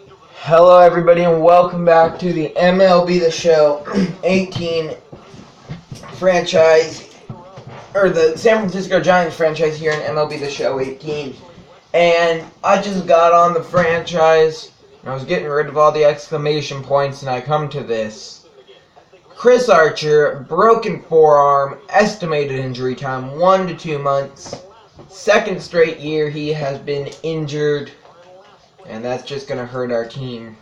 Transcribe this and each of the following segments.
Hello, everybody, and welcome back to the MLB The Show 18 franchise, or the San Francisco Giants franchise here in MLB The Show 18. And I just got on the franchise, and I was getting rid of all the exclamation points, and I come to this. Chris Archer, broken forearm, estimated injury time 1 to 2 months. Second straight year he has been injured. And that's just going to hurt our team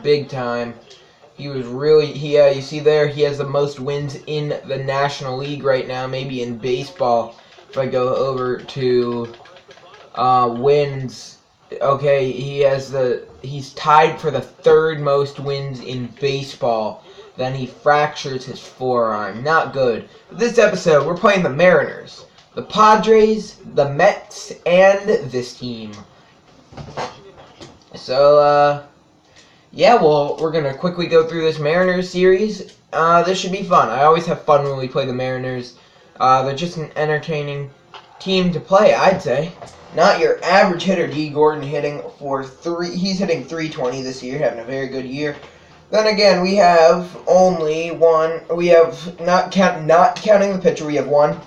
big time. He was really, you see there, he has the most wins in the National League right now, maybe in baseball. If I go over to wins, okay, he's tied for the third most wins in baseball. Then he fractures his forearm. Not good. This episode, we're playing the Mariners, the Padres, the Mets, and this team. So, we're going to quickly go through this Mariners series. This should be fun. I always have fun when we play the Mariners. They're just an entertaining team to play, I'd say. Not your average hitter, D. Gordon, hitting for he's hitting 320 this year, having a very good year. Then again, we have not counting the pitcher, we have 1,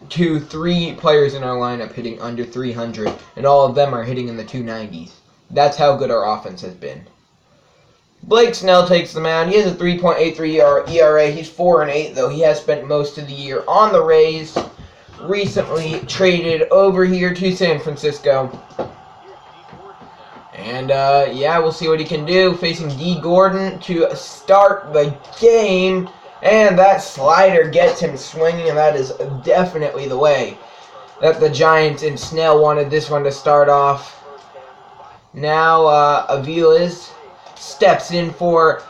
2, 3 players in our lineup hitting under 300, and all of them are hitting in the 290s. That's how good our offense has been. Blake Snell takes the mound. He has a 3.83 ERA. He's 4-8, though. He has spent most of the year on the Rays. Recently traded over here to San Francisco. And, we'll see what he can do. Facing D. Gordon to start the game. And that slider gets him swinging, and that is definitely the way that the Giants and Snell wanted this one to start off. Now, Aviles steps in for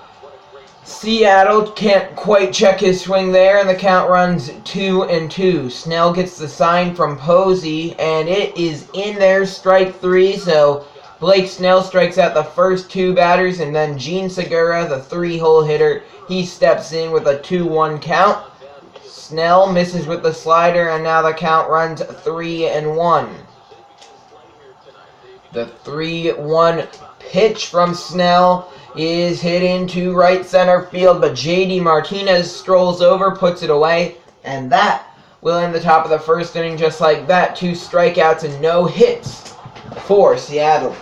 Seattle. Can't quite check his swing there, and the count runs 2-2. Snell gets the sign from Posey, and it is in there, strike 3, so Blake Snell strikes out the first 2 batters, and then Gene Segura, the 3-hole hitter, he steps in with a 2-1 count. Snell misses with the slider, and now the count runs 3-1. The 3-1 pitch from Snell is hit into right center field, but J.D. Martinez strolls over, puts it away, and that will end the top of the first inning just like that. 2 strikeouts and no hits for Seattle.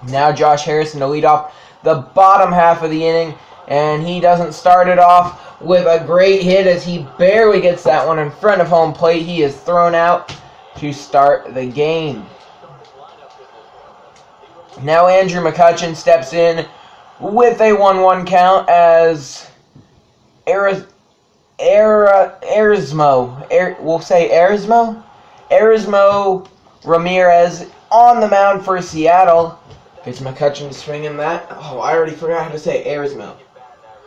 Now Josh Harrison to lead off the bottom half of the inning, and he doesn't start it off with a great hit as he barely gets that one in front of home plate. He is thrown out to start the game. Now Andrew McCutchen steps in with a 1-1 count as Erasmo Ramirez on the mound for Seattle. Gets McCutchen swinging that. Oh, I already forgot how to say Erasmo.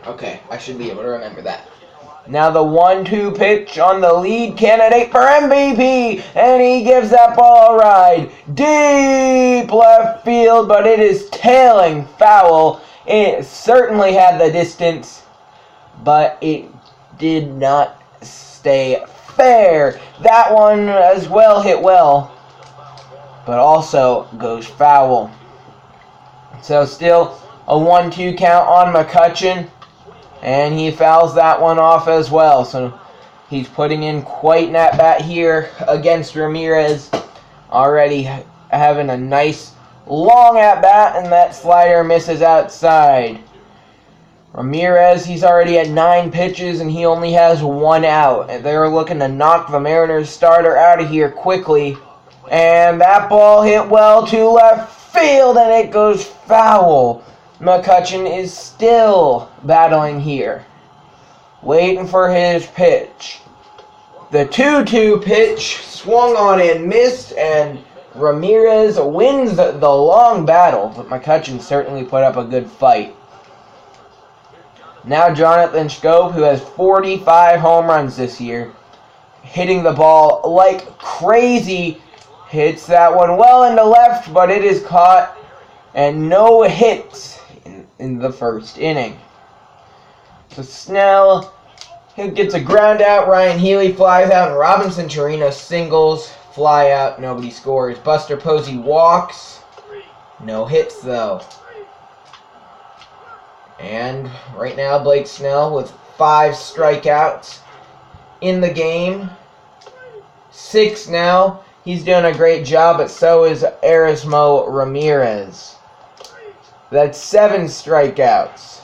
Okay, I should be able to remember that. Now the 1-2 pitch on the lead candidate for MVP, and he gives that ball a ride. Deep left field, but it is tailing foul. It certainly had the distance, but it did not stay fair. That one as well hit well, but also goes foul. So still a 1-2 count on McCutchen. And he fouls that one off as well. So he's putting in quite an at-bat here against Ramirez. Already having a nice long at-bat, and that slider misses outside. Ramirez, he's already at 9 pitches, and he only has 1 out. And they're looking to knock the Mariners starter out of here quickly. And that ball hit well to left field, and it goes foul. McCutchen is still battling here, waiting for his pitch. The 2-2 pitch swung on and missed, and Ramirez wins the long battle, but McCutchen certainly put up a good fight. Now Jonathan Schoop, who has 45 home runs this year, hitting the ball like crazy, hits that one well into left, but it is caught, and no hits in the first inning. So Snell, he gets a ground out, Ryan Healy flies out, and Robinson Chirino singles, fly out, nobody scores. Buster Posey walks, No hits, though. And right now, Blake Snell with 5 strikeouts in the game. 6 now. He's doing a great job, but so is Erasmo Ramirez. That's 7 strikeouts.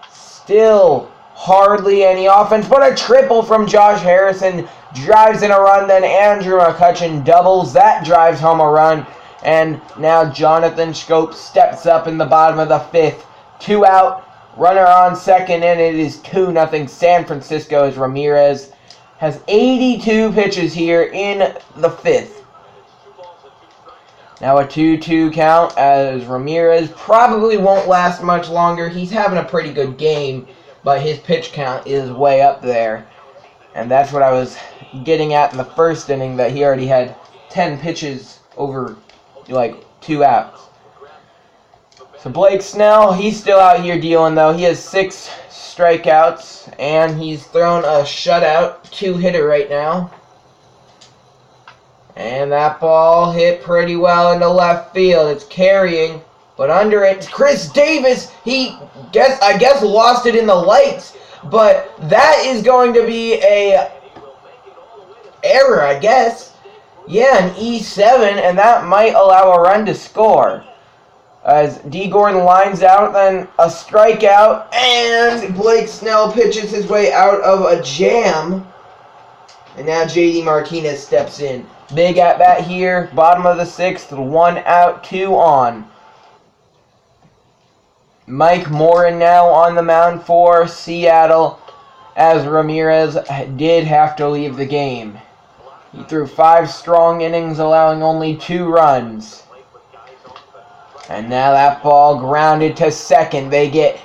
Still hardly any offense, but a triple from Josh Harrison drives in a run. Then Andrew McCutchen doubles. That drives home a run. And now Jonathan Schoop steps up in the bottom of the 5th. 2 out, runner on second, and it is 2-0 San Francisco as Ramirez has 82 pitches here in the 5th. Now a 2-2 count as Ramirez probably won't last much longer. He's having a pretty good game, but his pitch count is way up there. And that's what I was getting at in the first inning, that he already had 10 pitches over, like, 2 outs. So Blake Snell, he's still out here dealing, though. He has 6 strikeouts, and he's thrown a shutout 2-hitter right now. And that ball hit pretty well into left field. It's carrying, but under it, Chris Davis, I guess lost it in the lights, but that is going to be a error, I guess. Yeah, an E7, and that might allow a run to score. As D. Gordon lines out, then a strikeout, and Blake Snell pitches his way out of a jam. And now J.D. Martinez steps in. Big at-bat here, bottom of the 6th, 1 out, 2 on. Mike Morin now on the mound for Seattle, as Ramirez did have to leave the game. He threw 5 strong innings, allowing only 2 runs. And now that ball grounded to second. They get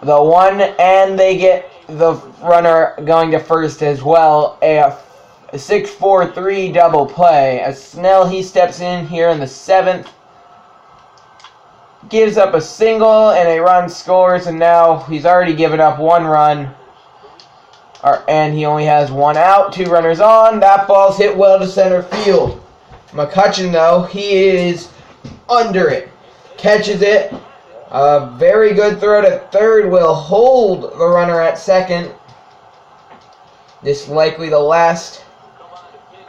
the 1, and they get the runner going to first as well. A 6-4-3 double play. As Snell, he steps in here in the 7th. Gives up a single, and a run scores, and now he's already given up 1 run. And he only has 1 out, 2 runners on. That ball's hit well to center field. McCutchen, though, he is under it. Catches it. A very good throw to third will hold the runner at second. This is likely the last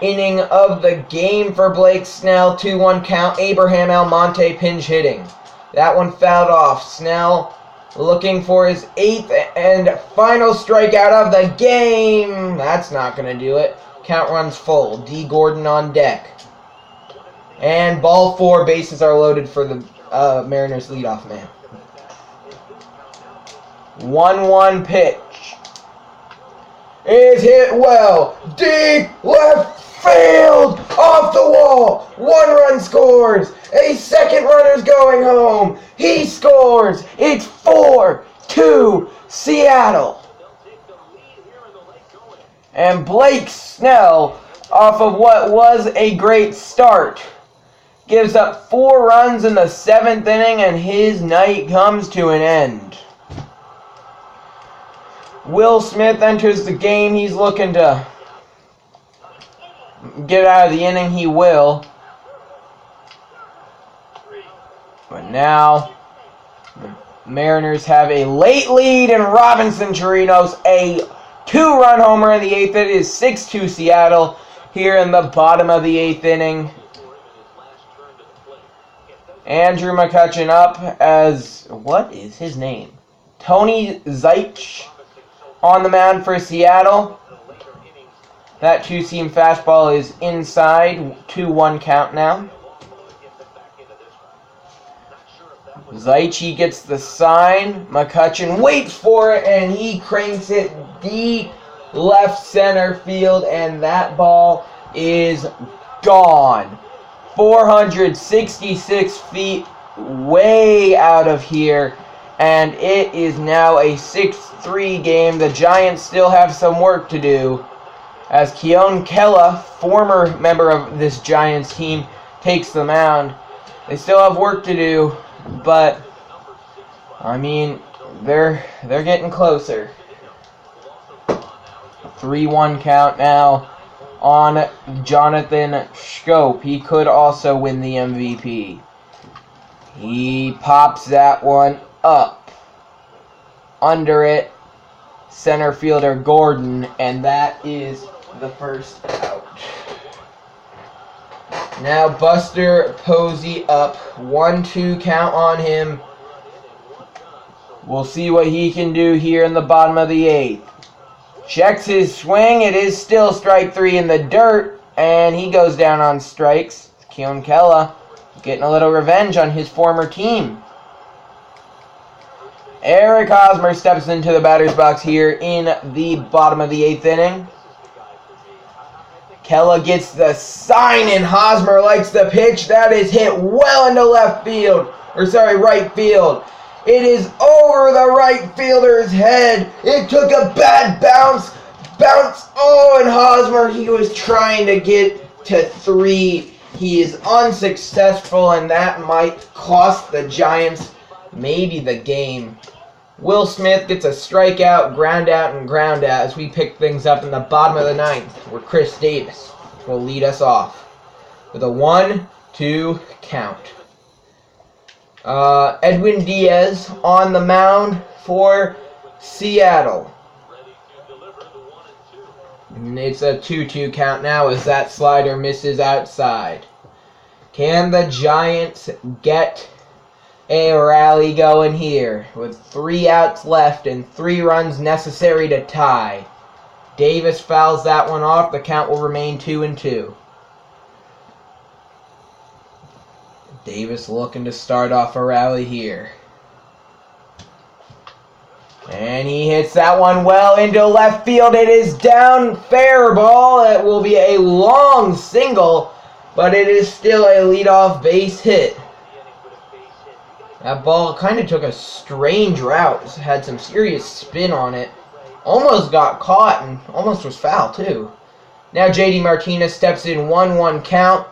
inning of the game for Blake Snell. 2-1 count. Abraham Almonte pinch hitting. That one fouled off. Snell looking for his 8th and final strikeout of the game. That's not going to do it. Count runs full. D. Gordon on deck. And ball 4. Bases are loaded for the Mariners leadoff man. 1-1 pitch. Is hit well. Deep left field. Off the wall. 1 run scores. A second runner's going home. He scores. It's 4-2 Seattle. And Blake Snell, off of what was a great start, gives up 4 runs in the 7th inning, and his night comes to an end. Will Smith enters the game. He's looking to get out of the inning. He will. But now, the Mariners have a late lead, and Robinson Chirinos a 2-run homer in the 8th. It is 6-2 Seattle here in the bottom of the 8th inning. Andrew McCutchen up as, what is his name? Tony Zeich on the mound for Seattle. That 2-seam fastball is inside. 2-1 count now. Zeich gets the sign. McCutchen waits for it, and he cranks it deep left center field, and that ball is gone. 466 feet way out of here, and it is now a 6-3 game. The Giants still have some work to do, as Keone Kela, former member of this Giants team, takes the mound. They still have work to do, but I mean, they're getting closer. 3-1 count now on Jonathan Schoop. He could also win the MVP. He pops that one up. Under it, center fielder Gordon, and that is the first out. Now Buster Posey up. 1-2 count on him. We'll see what he can do here in the bottom of the 8th. Checks his swing. It is still strike 3 in the dirt, and he goes down on strikes. Keon Kela getting a little revenge on his former team. Eric Hosmer steps into the batter's box here in the bottom of the 8th inning. Kela gets the sign, and Hosmer likes the pitch. That is hit well into right field. It is over the right fielder's head. It took a bad bounce. Oh, and Hosmer, he was trying to get to 3. He is unsuccessful, and that might cost the Giants maybe the game. Will Smith gets a strikeout, ground out as we pick things up in the bottom of the 9th, where Chris Davis will lead us off with a 1-2 count. Edwin Diaz on the mound for Seattle. And it's a 2-2 count now as that slider misses outside. Can the Giants get a rally going here with 3 outs left and 3 runs necessary to tie? Davis fouls that one off. The count will remain 2-2. Davis looking to start off a rally here. And he hits that one well into left field. It is down, fair ball. It will be a long single, but it is still a leadoff base hit. That ball kind of took a strange route. It had some serious spin on it. Almost got caught and almost was foul too. Now JD Martinez steps in, 1-1 count.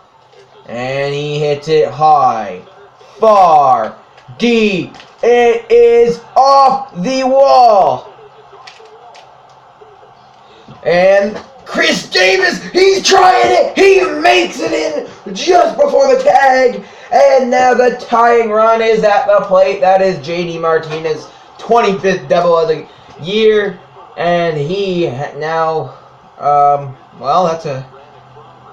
And he hits it high, far, deep. It is off the wall. And Chris Davis, he's trying it. He makes it in just before the tag. And now the tying run is at the plate. That is JD Martinez, 25th double of the year. And he now, well, that's a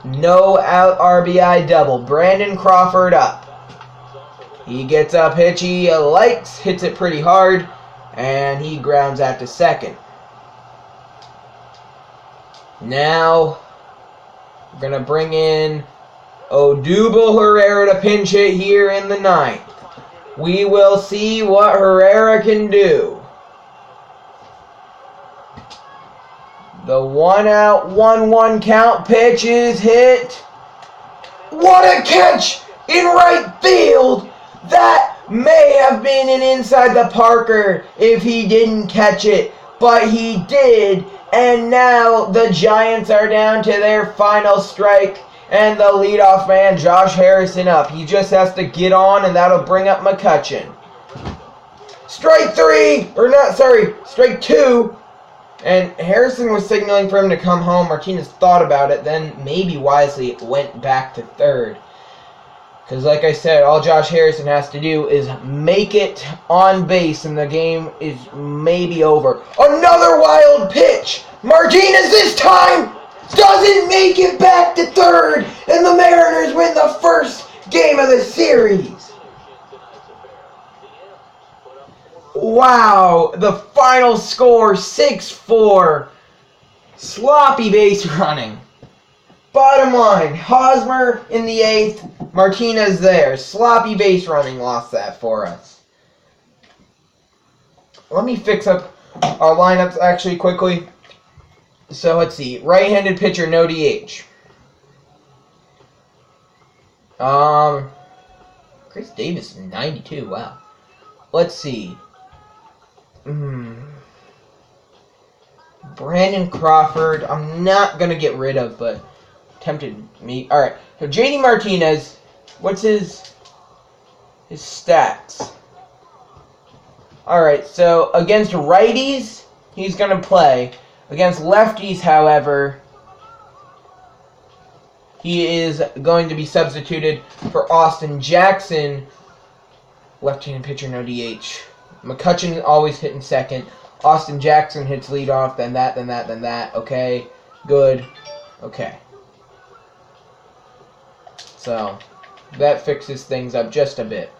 no-out RBI double. Brandon Crawford up. He gets a pitch he likes, hits it pretty hard, and he grounds out to second. Now, we're going to bring in Odubel Herrera to pinch hit here in the 9th. We will see what Herrera can do. The 1-out, 1-1 count pitch is hit. What a catch in right field! That may have been an inside the Parker if he didn't catch it, but he did. And now the Giants are down to their final strike, and the leadoff man, Josh Harrison, up. He just has to get on, and that'll bring up McCutchen. Strike 2. And Harrison was signaling for him to come home. Martinez thought about it, then maybe wisely went back to third. Because like I said, all Josh Harrison has to do is make it on base and the game is maybe over. Another wild pitch! Martinez this time doesn't make it back to third, and the Mariners win the first game of the series. Wow, the final score, 6-4. Sloppy base running. Bottom line, Hosmer in the 8th, Martinez there. Sloppy base running lost that for us. Let me fix up our lineups actually quickly. So let's see. Right-handed pitcher, no DH. Chris Davis, 92, wow. Let's see. Brandon Crawford, I'm not going to get rid of, but tempted me. Alright, so JD Martinez, what's his stats? Alright, so against righties, he's going to play. Against lefties, however, he is going to be substituted for Austin Jackson, left-handed pitcher, no DH. McCutcheon always hitting second. Austin Jackson hits leadoff, then that, then that, then that. Okay, good. Okay. So, that fixes things up just a bit.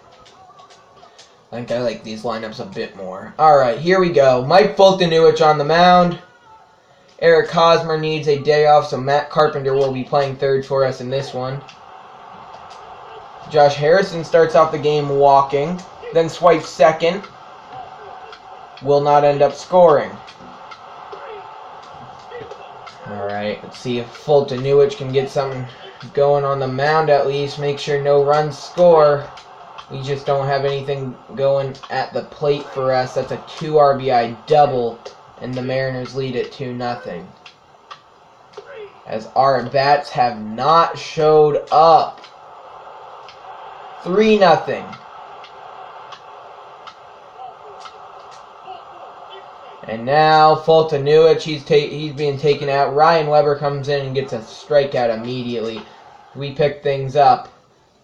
I think I like these lineups a bit more. Alright, here we go. Mike Fultonewicz on the mound. Eric Hosmer needs a day off, so Matt Carpenter will be playing third for us in this one. Josh Harrison starts off the game walking, then swipes second. Will not end up scoring. Alright, let's see if Fultonewicz can get something going on the mound at least. Make sure no runs score. We just don't have anything going at the plate for us. That's a 2 RBI double, and the Mariners lead it 2-0. As our bats have not showed up. 3-0. And now Fultonewicz, he's being taken out. Ryan Weber comes in and gets a strikeout immediately. We pick things up.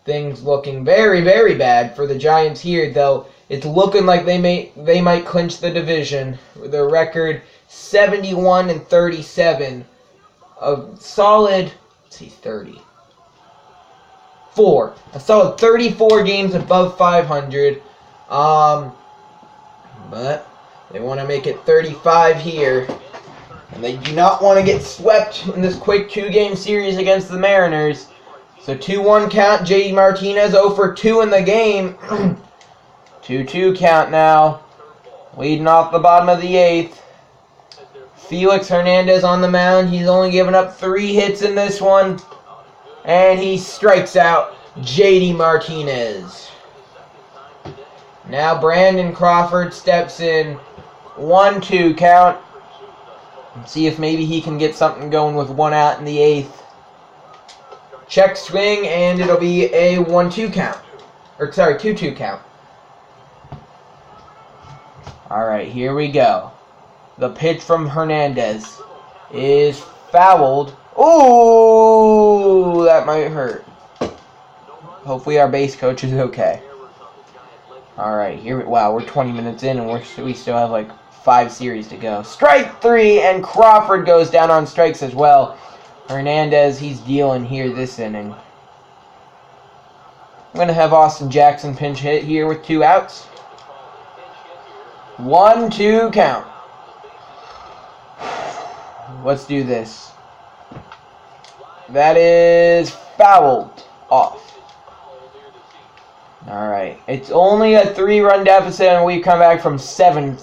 Things looking very, very bad for the Giants here, though. It's looking like they might clinch the division. Their record 71-37. A solid, let's see, 34. A solid 34 games above 500. But they want to make it 35 here. And they do not want to get swept in this quick 2-game series against the Mariners. So 2-1 count. JD Martinez 0 for 2 in the game. 2-2 count now. Leading off the bottom of the 8th. Felix Hernandez on the mound. He's only given up 3 hits in this one. And he strikes out JD Martinez. Now Brandon Crawford steps in. 1-2 count. Let's see if maybe he can get something going with 1 out in the 8th. Check swing, and it'll be a 1-2 count. Or, sorry, 2-2 count. Alright, here we go. The pitch from Hernandez is fouled. Ooh, that might hurt. Hopefully our base coach is okay. Alright, wow, we're 20 minutes in, and we still have like 5 series to go. Strike 3, and Crawford goes down on strikes as well. Hernandez, he's dealing here this inning. I'm going to have Austin Jackson pinch hit here with 2 outs. 1-2 count. Let's do this. That is fouled off. Alright. It's only a 3-run deficit, and we've come back from 7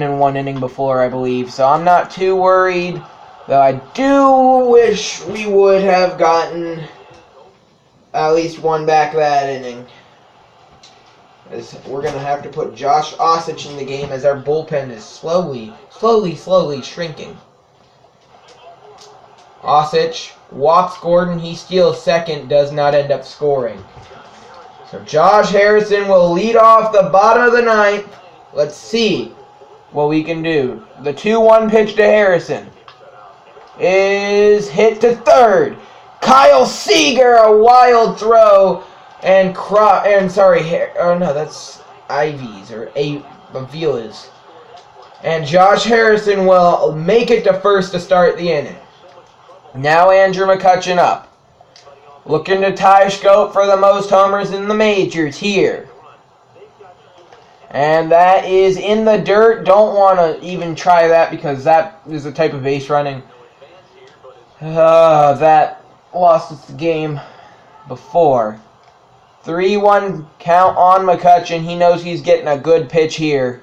in 1 inning before, I believe. So I'm not too worried. Though I do wish we would have gotten at least 1 back that inning. As we're going to have to put Josh Osich in the game as our bullpen is slowly shrinking. Osich walks Gordon. He steals second. Does not end up scoring. So Josh Harrison will lead off the bottom of the 9th. Let's see what we can do. The 2-1 pitch to Harrison is hit to third. Kyle Seager, a wild throw, and that's Ivy's or Avila's. And Josh Harrison will make it to first to start the inning. Now Andrew McCutcheon up. Looking to tie Schoop for the most homers in the majors here. And that is in the dirt. Don't want to even try that because that is a type of base running that lost us the game before. 3-1 count on McCutcheon. He knows he's getting a good pitch here.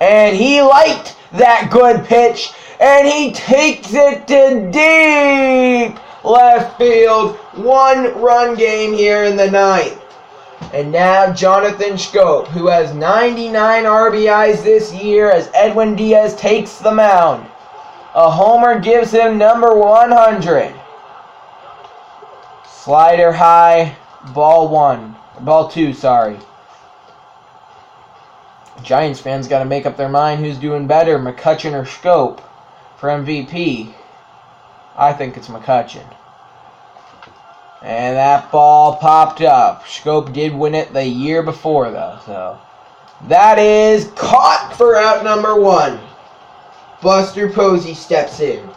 And he liked that good pitch. And he takes it to deep left field. 1-run game here in the 9th. And now Jonathan Schoop, who has 99 RBIs this year as Edwin Diaz takes the mound. A homer gives him number 100. Slider high, ball 2, sorry. Giants fans got to make up their mind who's doing better, McCutcheon or Schoop for MVP. I think it's McCutcheon. And that ball popped up. Scope did win it the year before, though. So that is caught for out number 1. Buster Posey steps in.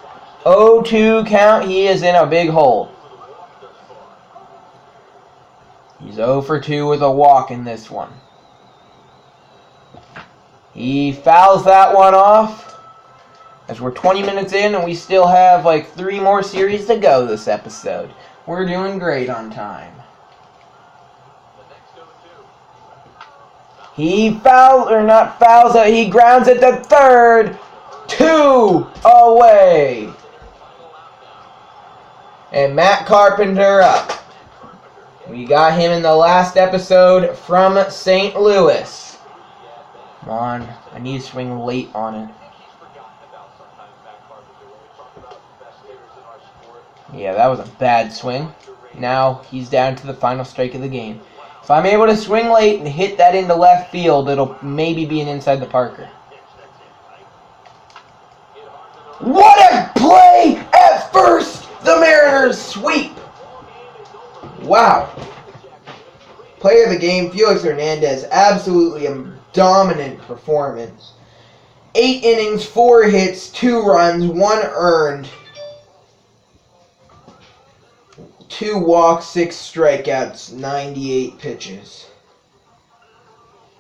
0-2 count. He is in a big hole. He's 0 for 2 with a walk in this one. He fouls that one off. As we're 20 minutes in and we still have like 3 more series to go this episode. We're doing great on time. He he grounds it to third. 2 away. And Matt Carpenter up. We got him in the last episode from St. Louis. Come on, I need to swing late on it. Yeah, that was a bad swing. Now he's down to the final strike of the game. If I'm able to swing late and hit that into left field, it'll maybe be an inside the Parker. What a play at first! The Mariners sweep! Wow. Player of the game, Felix Hernandez. Absolutely a dominant performance. 8 innings, 4 hits, 2 runs, 1 earned. 2 walks, 6 strikeouts, 98 pitches.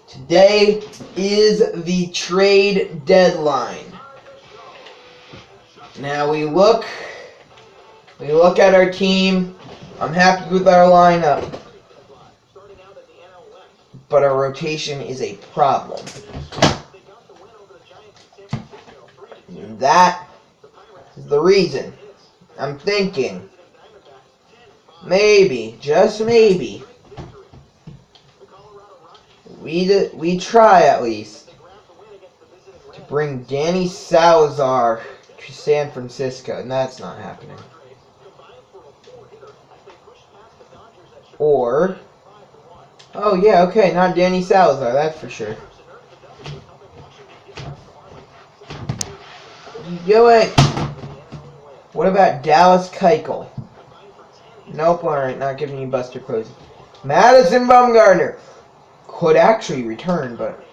Today is the trade deadline. Now we look at our team. I'm happy with our lineup, but our rotation is a problem. And that is the reason I'm thinking maybe, just maybe, we try at least to bring Danny Salazar to San Francisco, and that's not happening. Or, oh yeah, okay, not Danny Salazar, that's for sure. Do it. What about Dallas Keuchel? Nope, alright, not giving you Buster Posey. Madison Bumgarner could actually return, but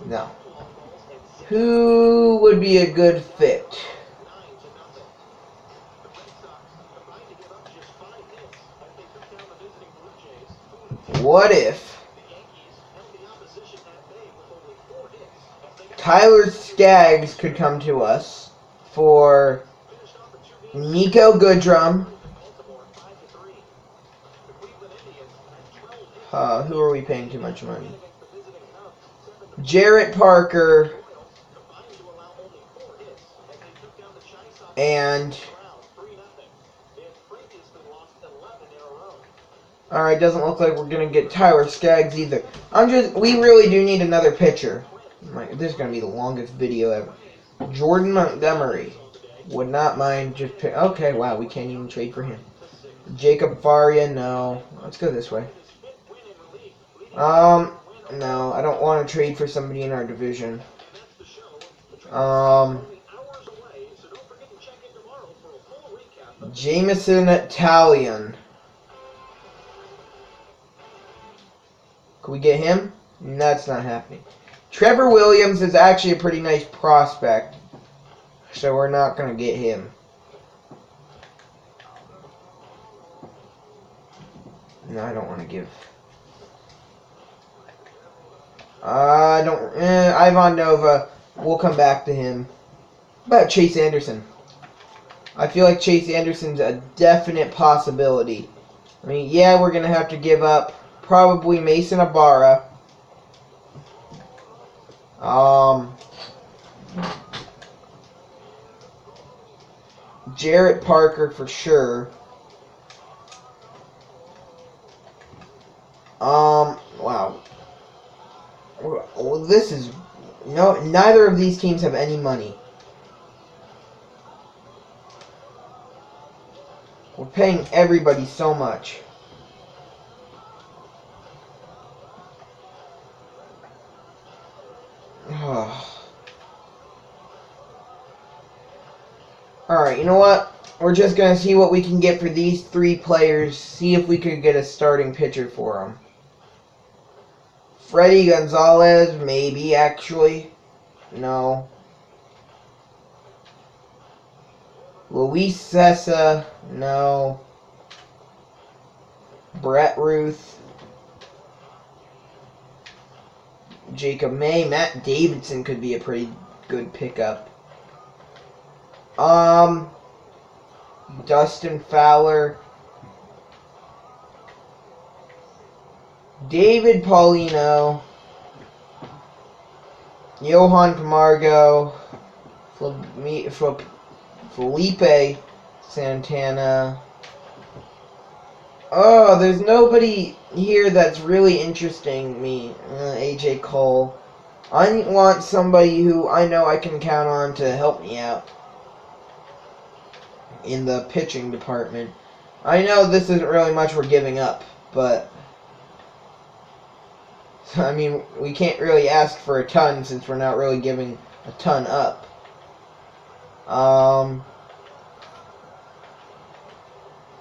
no. Who would be a good fit? What if Tyler Skaggs could come to us for Nico Goodrum? Who are we paying too much money? Jarrett Parker and alright, doesn't look like we're gonna get Tyler Skaggs either. We really do need another pitcher. This is gonna be the longest video ever. Jordan Montgomery. Would not mind just okay, wow, we can't even trade for him. Jacob Faria, no. Let's go this way. No, I don't want to trade for somebody in our division. Jameson Talion. Can we get him? That's not happening. Trevor Williams is actually a pretty nice prospect, so we're not going to get him. No, I don't want to give. Ivan Nova. We'll come back to him. What about Chase Anderson? I feel like Chase Anderson's a definite possibility. I mean, yeah, we're going to have to give up probably Mason Ibarra. Jarrett Parker for sure. Wow. Well, this is neither of these teams have any money. We're paying everybody so much. Alright, you know what? We're just going to see what we can get for these 3 players. See if we could get a starting pitcher for them. Freddie Gonzalez, maybe, actually. No. Luis Sessa, no. Brett Ruth. Jacob May. Matt Davidson could be a pretty good pickup. Dustin Fowler. David Paulino. Johan Camargo. Felipe Santana. Oh, there's nobody here that's really interesting me. AJ Cole. I want somebody who I know I can count on to help me out in the pitching department. I know this isn't really much we're giving up, but I mean, we can't really ask for a ton since we're not really giving a ton up.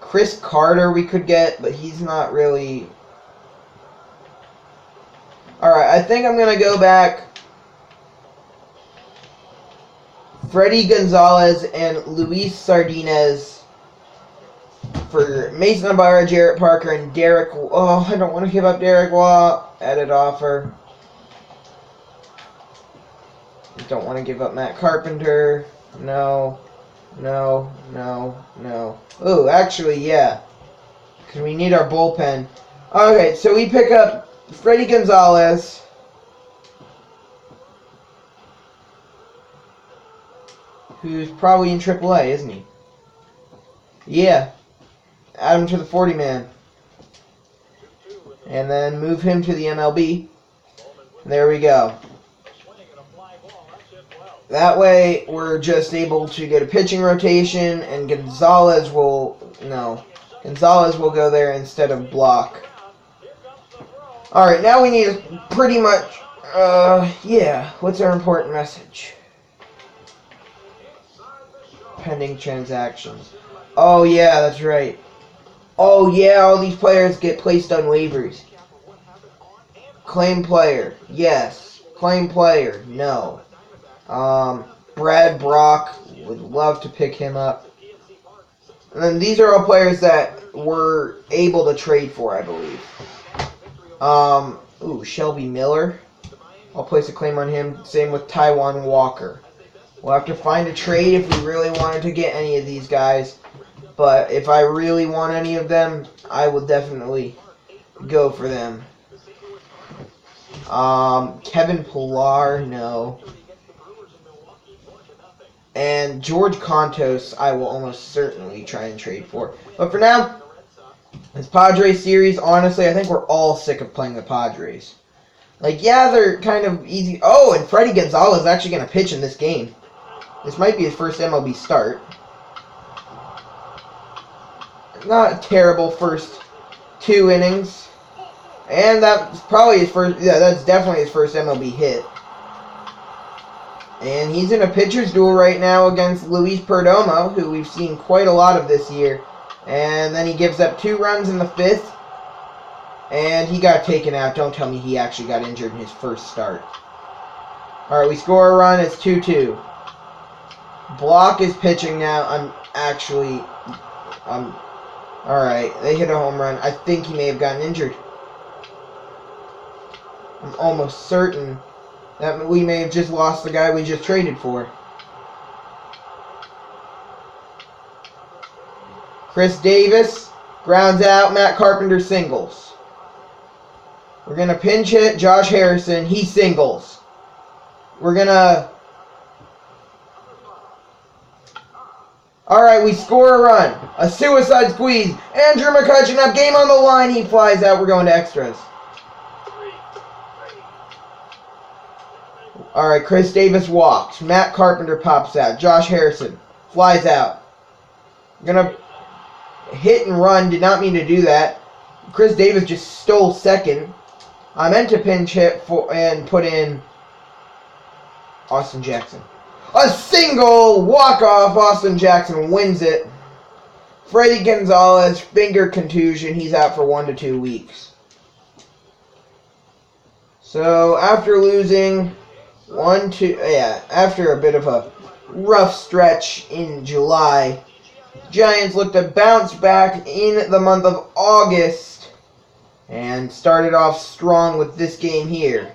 Chris Carter we could get, but he's not really... Alright, I think I'm going to go back Freddie Gonzalez and Luis Sardinez for Mason Ibarra, Jarrett Parker, and Derek... Oh, I don't want to give up Derek Waugh. Added offer. Don't want to give up Matt Carpenter. No. No. No. No. Oh, actually, yeah. Because we need our bullpen. Okay, so we pick up Freddie Gonzalez. Who's probably in AAA, isn't he? Yeah. Add him to the 40-man. And then move him to the MLB. There we go. That way, we're just able to get a pitching rotation, and Gonzalez will... No. Gonzalez will go there instead of Block. Alright, now we need pretty much... yeah. What's our important message? Pending transactions. Oh, yeah, that's right. Oh, yeah, all these players get placed on waivers. Claim player. Yes. Claim player. No. Brad Brock. Would love to pick him up. And then these are all players that we're able to trade for, I believe. Ooh, Shelby Miller. I'll place a claim on him. Same with Taiwan Walker. We'll have to find a trade if we really wanted to get any of these guys. But if I really want any of them, I will definitely go for them. Kevin Pillar, no. And George Contos, I will almost certainly try and trade for. But for now, this Padres series, honestly, I think we're all sick of playing the Padres. Like, yeah, they're kind of easy. Oh, and Freddie Gonzalez is actually going to pitch in this game. This might be his first MLB start. Not a terrible first 2 innings. And that's probably his first... Yeah, that's definitely his first MLB hit. And he's in a pitcher's duel right now against Luis Perdomo, who we've seen quite a lot of this year. And then he gives up 2 runs in the 5th. And he got taken out. Don't tell me he actually got injured in his first start. Alright, we score a run. It's 2-2. Block is pitching now. Alright, they hit a home run. I think he may have gotten injured. I'm almost certain that we may have just lost the guy we just traded for. Chris Davis grounds out. Matt Carpenter singles. We're going to pinch hit Josh Harrison. He singles. We're going to... Alright, we score a run. A suicide squeeze. Andrew McCutcheon up. Game on the line. He flies out. We're going to extras. Alright, Chris Davis walks. Matt Carpenter pops out. Josh Harrison flies out. I'm going to hit and run. Did not mean to do that. Chris Davis just stole second. I meant to pinch hit and put in Austin Jackson. A single walk-off. Austin Jackson wins it. Freddie Gonzalez, finger contusion. He's out for 1 to 2 weeks. So after losing after a bit of a rough stretch in July, Giants looked to bounce back in the month of August and started off strong with this game here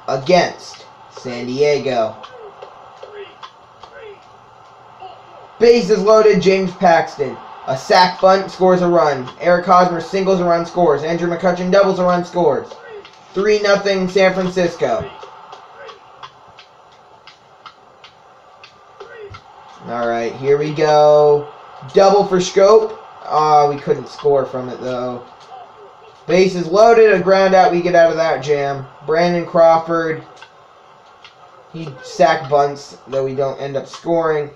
against San Diego. Bases loaded, James Paxton. A sac bunt, scores a run. Eric Hosmer singles a run, scores. Andrew McCutchen doubles a run, scores. 3-0 San Francisco. Alright, here we go. Double for Scope. We couldn't score from it, though. Bases loaded, a ground out. We get out of that jam. Brandon Crawford. He sack bunts, though we don't end up scoring.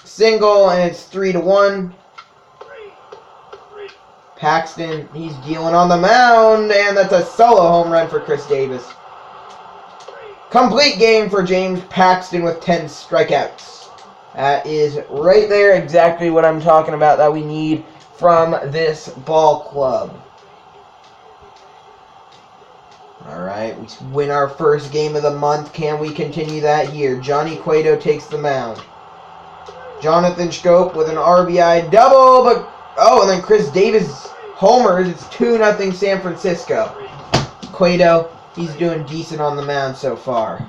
Single, and it's 3-1. Paxton, he's dealing on the mound, and that's a solo home run for Chris Davis. Complete game for James Paxton with 10 strikeouts. That is right there exactly what I'm talking about that we need from this ball club. Alright, we win our first game of the month. Can we continue that here? Johnny Cueto takes the mound. Jonathan Scope with an RBI double, but and then Chris Davis homers. It's 2-0 San Francisco. Cueto, he's doing decent on the mound so far.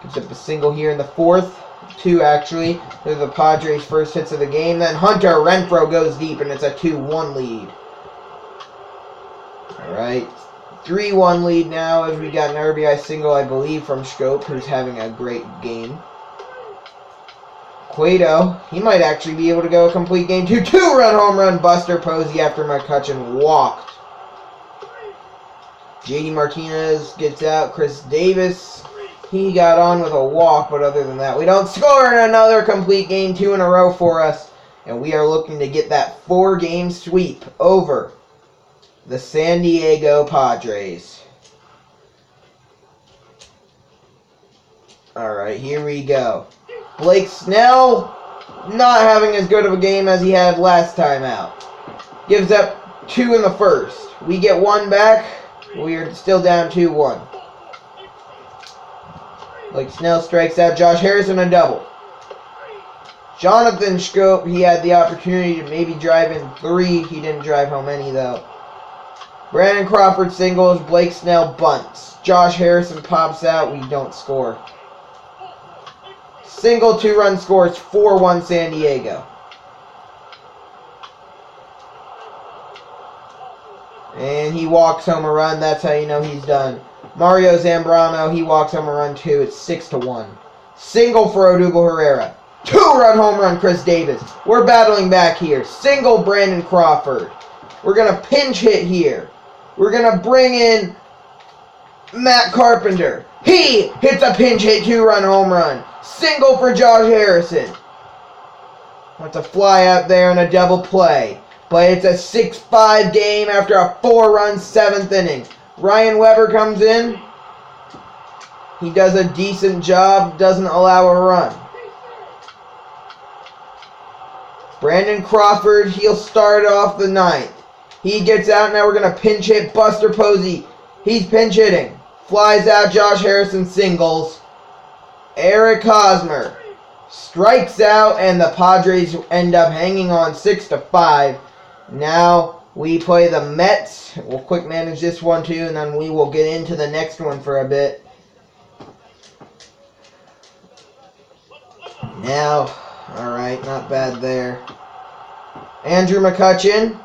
Gives up a single here in the fourth. 2 actually. They're the Padres' first hits of the game. Then Hunter Renfroe goes deep, and it's a 2-1 lead. Alright. 3-1 lead now as we got an RBI single, I believe, from Scope, who's having a great game. Cueto, he might actually be able to go a complete game. 2-run home run, Buster Posey after McCutchen walked. JD Martinez gets out. Chris Davis, he got on with a walk, but other than that, we don't score in another complete game. 2 in a row for us, and we are looking to get that 4-game sweep over the San Diego Padres. Alright, here we go. Blake Snell, not having as good of a game as he had last time out. Gives up 2 in the first. We get 1 back. We are still down 2-1. Blake Snell strikes out Josh Harrison, a double. Jonathan Scope, he had the opportunity to maybe drive in 3. He didn't drive home any, though. Brandon Crawford singles. Blake Snell bunts. Josh Harrison pops out. We don't score. Single 2-run scores, 4-1 San Diego. And he walks home a run. That's how you know he's done. Mario Zambrano, he walks home a run too. It's 6-1. Single for Odubel Herrera. 2-run home run, Chris Davis. We're battling back here. Single Brandon Crawford. We're going to pinch hit here. We're going to bring in Matt Carpenter. He hits a pinch hit 2-run home run. Single for Josh Harrison. That's a fly out there and a double play. But it's a 6-5 game after a 4-run 7th inning. Ryan Weber comes in. He does a decent job. Doesn't allow a run. Brandon Crawford, he'll start off the 9th. He gets out. Now we're going to pinch hit Buster Posey. He's pinch hitting. Flies out. Josh Harrison singles. Eric Hosmer strikes out, and the Padres end up hanging on 6-5. Now we play the Mets. We'll quick manage this one too, and then we will get into the next one for a bit. Now, alright, not bad there. Andrew McCutchen.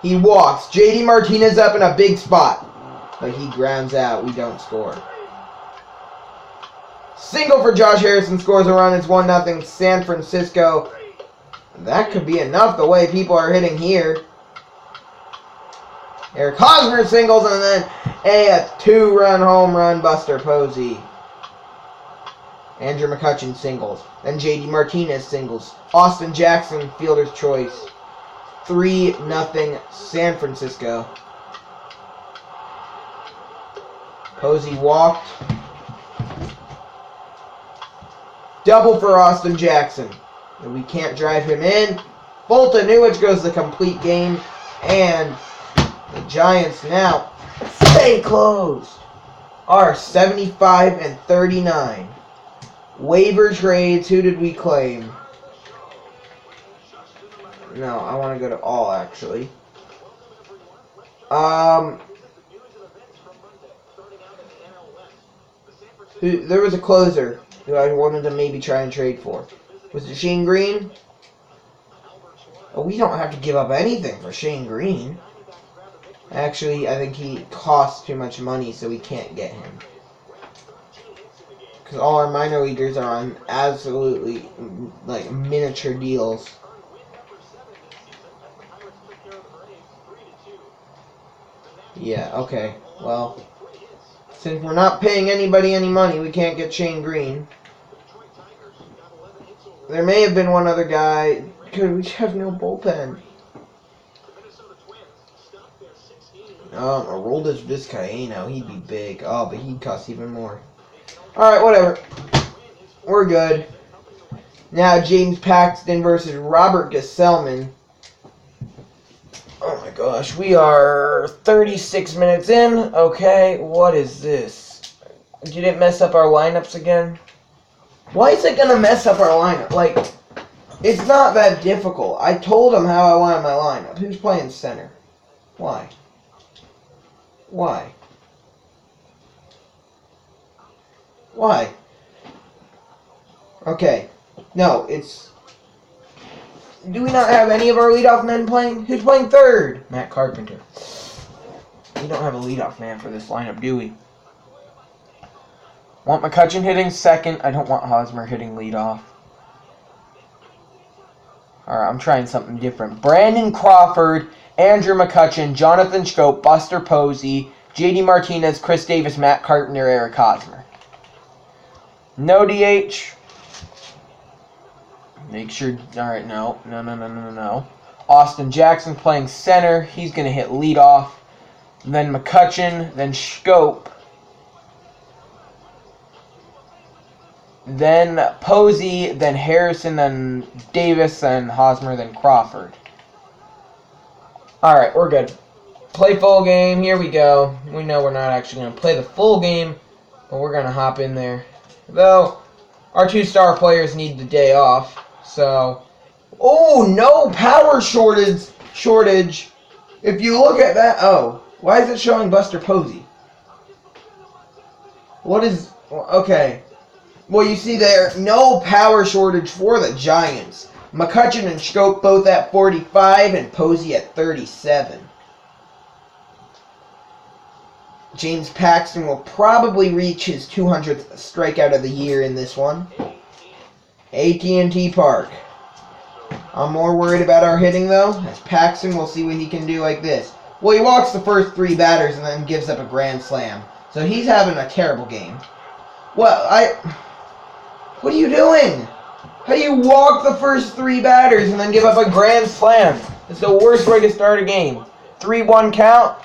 He walks. JD Martinez up in a big spot. But he grounds out. We don't score. Single for Josh Harrison, scores a run. It's 1-0 San Francisco. That could be enough the way people are hitting here. Eric Hosmer singles, and then a 2-run home run, Buster Posey. Andrew McCutchen singles. Then JD Martinez singles. Austin Jackson, fielder's choice. 3-0 San Francisco. Posey walked. Double for Austin Jackson. And we can't drive him in. Fulton Newich goes the complete game. And the Giants now stay closed. Are 75-39. Waiver trades. Who did we claim? No, I want to go to all, actually. There was a closer who I wanted to maybe try and trade for. Was it Shane Green? Oh, we don't have to give up anything for Shane Green. Actually, I think he costs too much money, so we can't get him. Because all our minor leaguers are on absolutely, like, miniature deals. Yeah, okay. Well, since we're not paying anybody any money, we can't get Shane Green. There may have been one other guy. Good, we have no bullpen. Aroldis Vizcaíno, he'd be big. Oh, but he'd cost even more. Alright, whatever. We're good. Now James Paxton versus Robert Gesellman. Oh my gosh, we are 36 minutes in. Okay, what is this? Did it mess up our lineups again? Why is it gonna mess up our lineup? Like, it's not that difficult. I told him how I wanted my lineup. Who's playing center? Why? Why? Why? Okay. No, it's... Do we not have any of our leadoff men playing? Who's playing third? Matt Carpenter. We don't have a leadoff man for this lineup, do we? Want McCutchen hitting second. I don't want Hosmer hitting leadoff. Alright, I'm trying something different. Brandon Crawford, Andrew McCutchen, Jonathan Schoop, Buster Posey, J.D. Martinez, Chris Davis, Matt Carpenter, Eric Hosmer. No DH. Make sure... Alright, no. No. Austin Jackson playing center. He's going to hit leadoff. Then McCutchen. Then Schoop. Then Posey. Then Harrison. Then Davis. Then Hosmer. Then Crawford. Alright, we're good. Play full game. Here we go. We know we're not actually going to play the full game. But we're going to hop in there. Though, our two star players need the day off. So, oh, no power shortage. If you look at that, oh, why is it showing Buster Posey? What is, okay. Well, you see there, no power shortage for the Giants. McCutchen and Schoop both at 45 and Posey at 37. James Paxton will probably reach his 200th strikeout of the year in this one. AT&T Park. I'm more worried about our hitting, though, as Paxton will see what he can do like this. Well, he walks the first three batters and then gives up a grand slam. So he's having a terrible game. Well, what are you doing? How do you walk the first three batters and then give up a grand slam? It's the worst way to start a game. 3-1 count.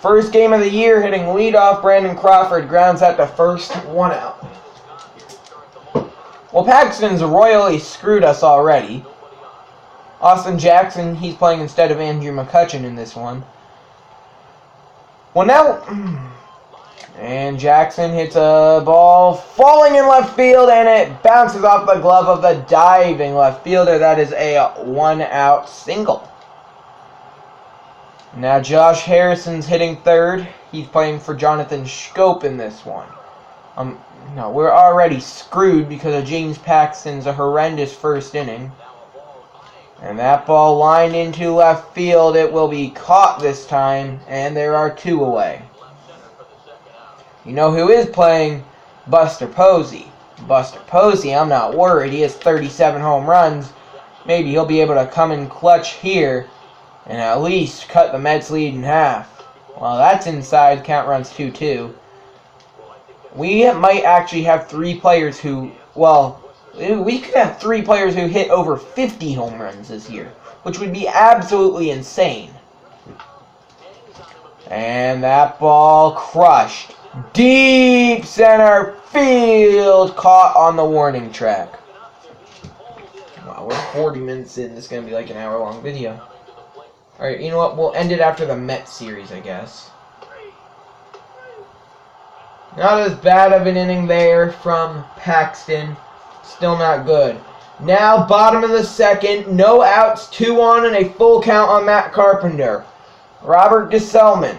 First game of the year, hitting leadoff. Brandon Crawford grounds out the first, 1 out. Well, Paxton's royally screwed us already. Austin Jackson, he's playing instead of Andrew McCutchen in this one. Well, now... And Jackson hits a ball falling in left field, and it bounces off the glove of the diving left fielder. That is a 1-out single. Now Josh Harrison's hitting third. He's playing for Jonathan Schoop in this one. No, we're already screwed because of James Paxton's a horrendous first inning. And that ball lined into left field. It will be caught this time, and there are 2 away. You know who is playing? Buster Posey. Buster Posey, I'm not worried. He has 37 home runs. Maybe he'll be able to come in clutch here and at least cut the Mets' lead in half. Well, that's inside. Count runs 2-2. We might actually have 3 players who, well, we could have 3 players who hit over 50 home runs this year, which would be absolutely insane. And that ball crushed. Deep center field, caught on the warning track. Wow, we're 40 minutes in. This is going to be like an hour-long video. Alright, you know what? We'll end it after the Mets series, I guess. Not as bad of an inning there from Paxton. Still not good. Now, bottom of the second. No outs, 2 on, and a full count on Matt Carpenter. Robert Gesellman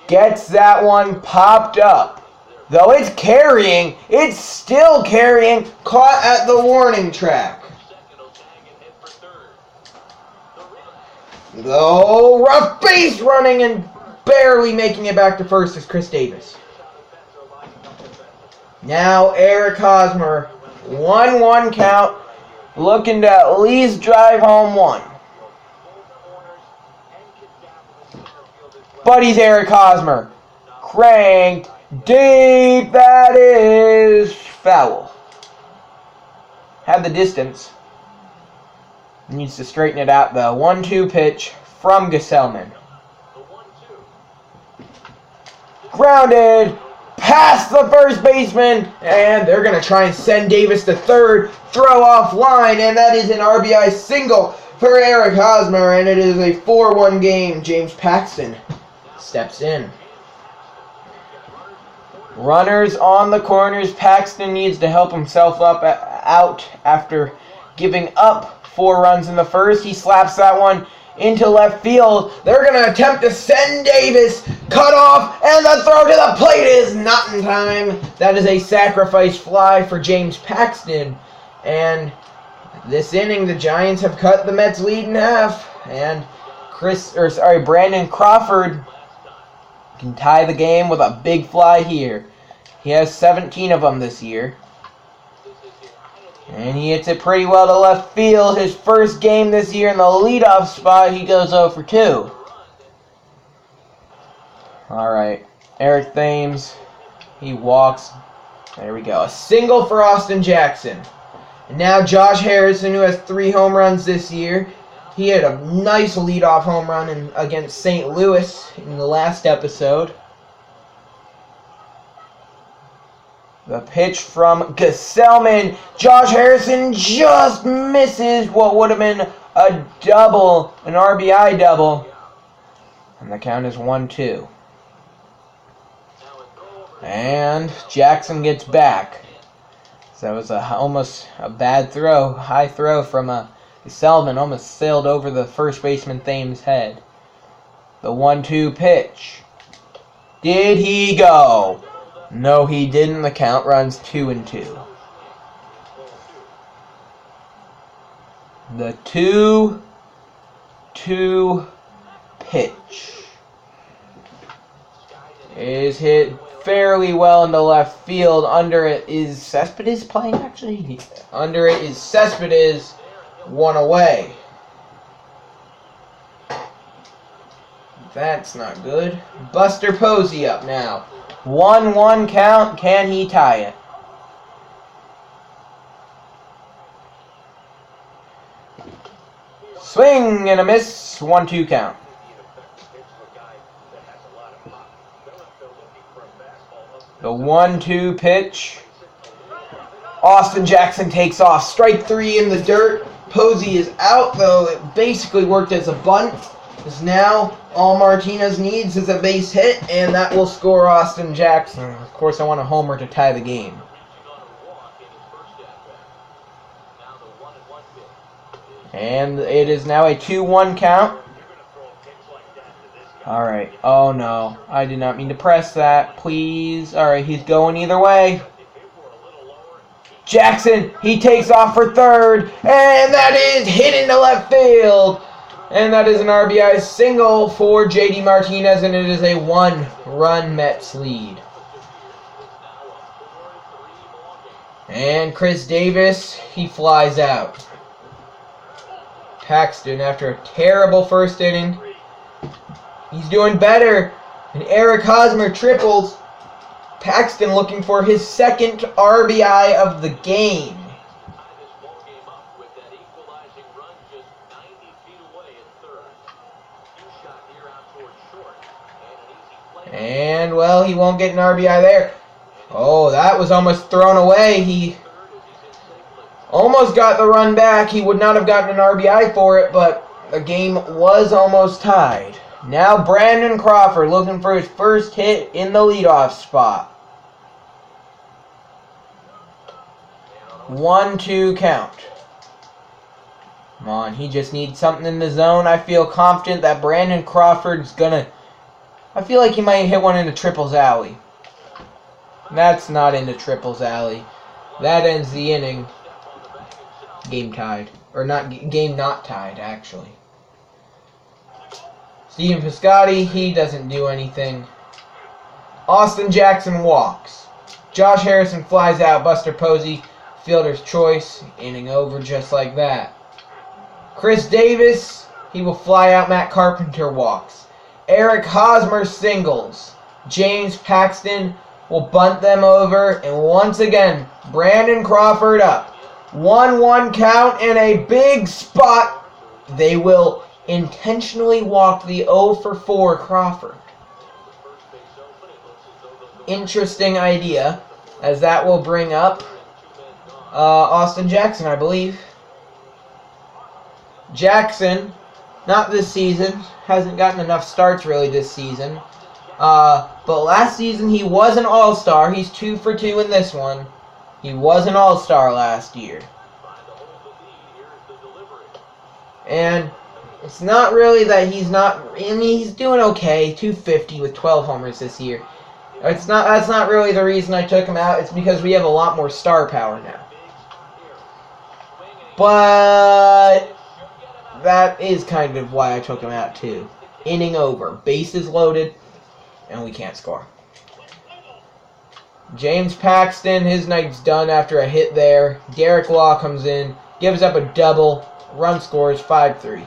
gets that one popped up. Though it's carrying, it's still carrying, caught at the warning track. Though rough base running and barely making it back to first is Chris Davis. Now Eric Hosmer, 1-1 count, looking to at least drive home one. But he's Eric Hosmer. Cranked deep. That is foul. Had the distance. Needs to straighten it out though. 1-2 pitch from Gesellman. Grounded past the first baseman. And they're going to try and send Davis to third. Throw off line. And that is an RBI single for Eric Hosmer. And it is a 4-1 game. James Paxton steps in. Runners on the corners. Paxton needs to help himself out after giving up 4 runs in the first. He slaps that one into left field. They're going to attempt to send Davis. Cut off, and the throw to the plate is not in time. That is a sacrifice fly for James Paxton. And this inning, the Giants have cut the Mets' lead in half. And Brandon Crawford can tie the game with a big fly here. He has 17 of them this year. And he hits it pretty well to left field. His first game this year in the leadoff spot, he goes 0 for 2. Alright, Eric Thames, he walks. There we go. A single for Austin Jackson. And now Josh Harrison, who has 3 home runs this year. He had a nice leadoff home run against St. Louis in the last episode. The pitch from Gesellman. Josh Harrison just misses what would have been a double, an RBI double. And the count is 1-2. And Jackson gets back. So that was almost a bad throw, high throw from Gesellman, almost sailed over the first baseman Thames' head. The 1-2 pitch. Did he go? No, he didn't. The count runs 2-2. The 2-2 pitch is hit fairly well into left field. Under it is Cespedes playing, actually? Under it is Cespedes, 1 away. That's not good. Buster Posey up now. 1-1 count. Can he tie it? Swing and a miss. 1-2 count. The 1-2 pitch. Austin Jackson takes off. Strike 3 in the dirt. Posey is out, though it basically worked as a bunt. Because now all Martinez needs is a base hit, and that will score Austin Jackson. Of course, I want a homer to tie the game. And it is now a 2-1 count. Alright. Oh, no. I did not mean to press that. Please. Alright, he's going either way. Jackson, he takes off for third. And that is hit into left field. And that is an RBI single for J.D. Martinez, and it is a 1-run Mets lead. And Chris Davis, he flies out. Paxton, after a terrible first inning, he's doing better. And Eric Hosmer triples. Paxton looking for his second RBI of the game. And, well, he won't get an RBI there. Oh, that was almost thrown away. He almost got the run back. He would not have gotten an RBI for it, but the game was almost tied. Now Brandon Crawford looking for his first hit in the leadoff spot. 1-2 count. Come on, he just needs something in the zone. I feel confident that Brandon Crawford's gonna... I feel like he might hit one into Triples Alley. That's not into Triples Alley. That ends the inning. Game tied. Or not, game not tied, actually. Steven Piscotty, he doesn't do anything. Austin Jackson walks. Josh Harrison flies out. Buster Posey, fielder's choice. Inning over just like that. Chris Davis, he will fly out. Matt Carpenter walks. Eric Hosmer singles. James Paxton will bunt them over. And once again, Brandon Crawford up. 1-1 count and a big spot. They will intentionally walk the 0-for-4 Crawford. Interesting idea, as that will bring up Austin Jackson, I believe. Jackson, not this season, hasn't gotten enough starts really this season. But last season he was an all-star. He's 2 for 2 in this one. He was an all-star last year. And it's not really that he's not... I mean, he's doing okay. 250 with 12 homers this year. That's not really the reason I took him out. It's because we have a lot more star power now. But that is kind of why I took him out too. Inning over. Bases loaded. And we can't score. James Paxton, his night's done after a hit there. Derek Law comes in, gives up a double, run scores 5-3.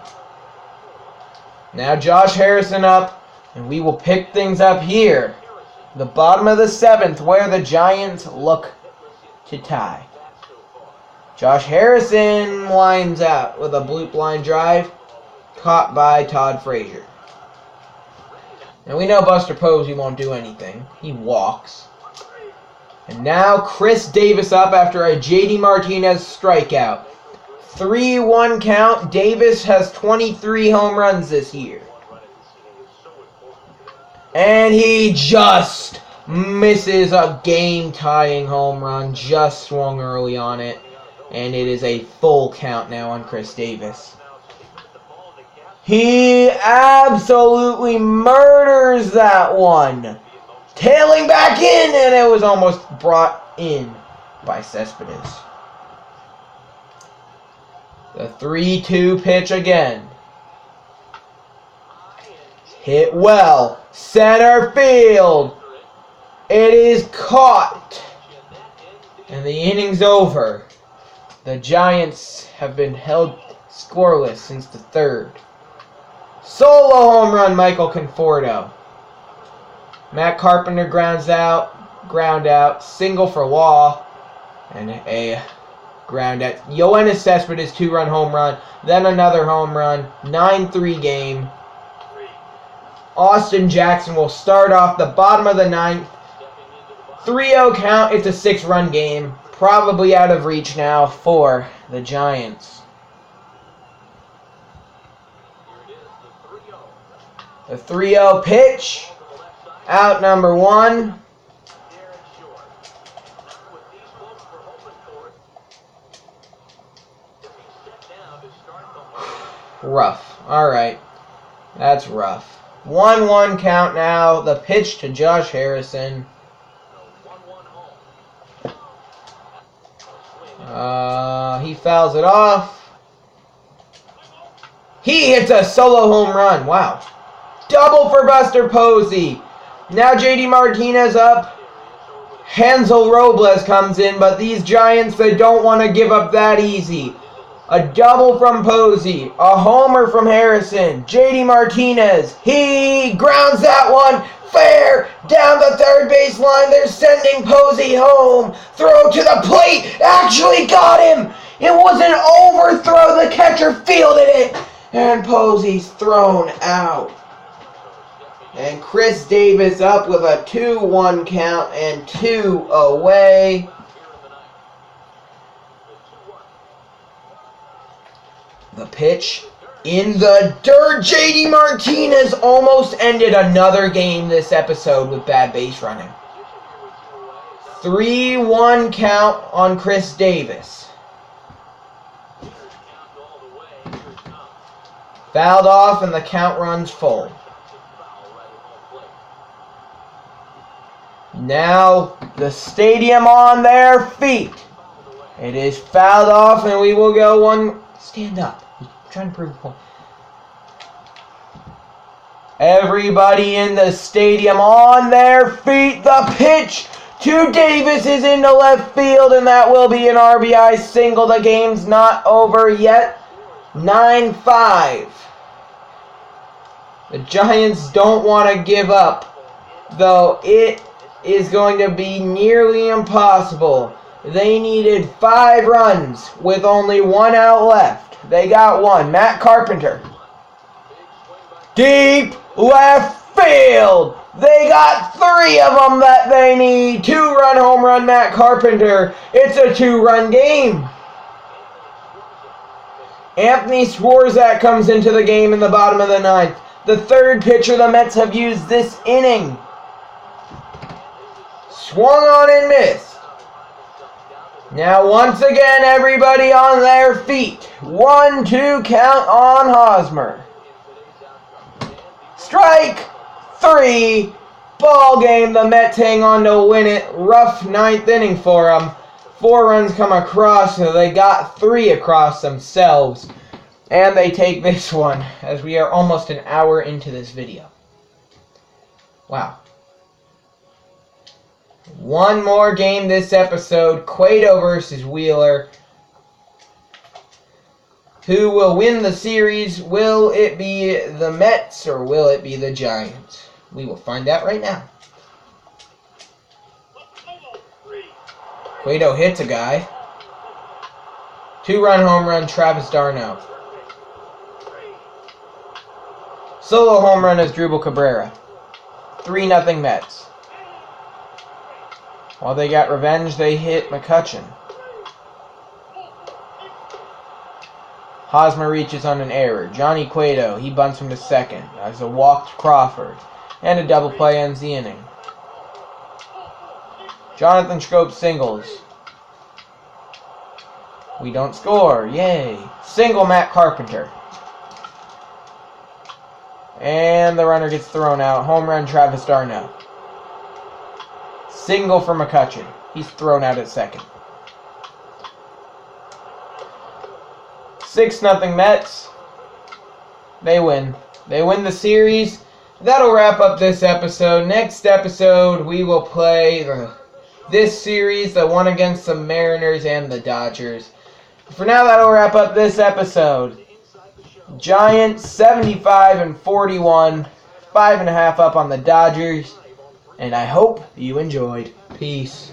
Now Josh Harrison up, and we will pick things up here. The bottom of the 7th, where the Giants look to tie. Josh Harrison lines out with a bloop line drive, caught by Todd Frazier. And we know Buster Posey won't do anything. He walks. And now Chris Davis up after a J.D. Martinez strikeout. 3-1 count. Davis has 23 home runs this year. And he just misses a game-tying home run. Just swung early on it. And it is a full count now on Chris Davis. He absolutely murders that one. Tailing back in, and it was almost brought in by Cespedes. The 3-2 pitch again. Hit well. Center field. It is caught. And the inning's over. The Giants have been held scoreless since the 3rd. Solo home run, Michael Conforto. Matt Carpenter ground out, single for Law, and a ground out. Yoenis Cespedes 2-run home run, then another home run, 9-3 game. Austin Jackson will start off the bottom of the 9th. 3-0 count, it's a 6-run game, probably out of reach now for the Giants. The 3-0 pitch. Out number 1. Rough. Alright. That's rough. 1-1 count now. The pitch to Josh Harrison. He fouls it off. He hits a solo home run. Wow. Double for Buster Posey. Now J.D. Martinez up. Hansel Robles comes in, but these Giants, they don't want to give up that easy. A double from Posey. A homer from Harrison. J.D. Martinez. He grounds that one. Fair. Down the third base line. They're sending Posey home. Throw to the plate. Actually got him. It was an overthrow. The catcher fielded it. And Posey's thrown out. And Chris Davis up with a 2-1 count and 2 away. The pitch in the dirt. JD Martinez almost ended another game this episode with bad base running. 3-1 count on Chris Davis. Fouled off and the count runs full. Now the stadium on their feet. It is fouled off and we will go one. Stand up. He's trying to prove a point. Everybody in the stadium on their feet. The pitch to Davis is into left field, and that will be an RBI single. The game's not over yet. 9-5. The Giants don't want to give up, though it is going to be nearly impossible. They needed 5 runs with only 1 out left. They got 1. Matt Carpenter. Deep left field. They got 3 of them that they need. 2-run home run, Matt Carpenter. It's a 2-run game. Anthony Swarzak comes into the game in the bottom of the 9th. The 3rd pitcher the Mets have used this inning. Swung on and missed. Now once again, everybody on their feet. 1-2 count on Hosmer. Strike 3. Ball game. The Mets hang on to win it. Rough 9th inning for them. 4 runs come across, so they got 3 across themselves. And they take this one, as we are almost an hour into this video. Wow. One more game this episode. Cueto versus Wheeler. Who will win the series? Will it be the Mets or will it be the Giants? We will find out right now. Cueto hits a guy. 2-run home run, Travis d'Arnaud. Solo home run is Drupal Cabrera. 3-0 Mets. While they got revenge, they hit McCutchen. Hosmer reaches on an error. Johnny Cueto, he bunts him to second. As a walk to Crawford. And a double play ends the inning. Jonathan Schoop singles. We don't score. Yay. Single Matt Carpenter. And the runner gets thrown out. Home run Travis d'Arnaud. Single for McCutchen. He's thrown out at second. 6-0 Mets. They win. They win the series. That'll wrap up this episode. Next episode, we will play this series, the one against the Mariners and the Dodgers. For now, that'll wrap up this episode. Giants 75-41. 5.5 up on the Dodgers. And I hope you enjoyed. Peace.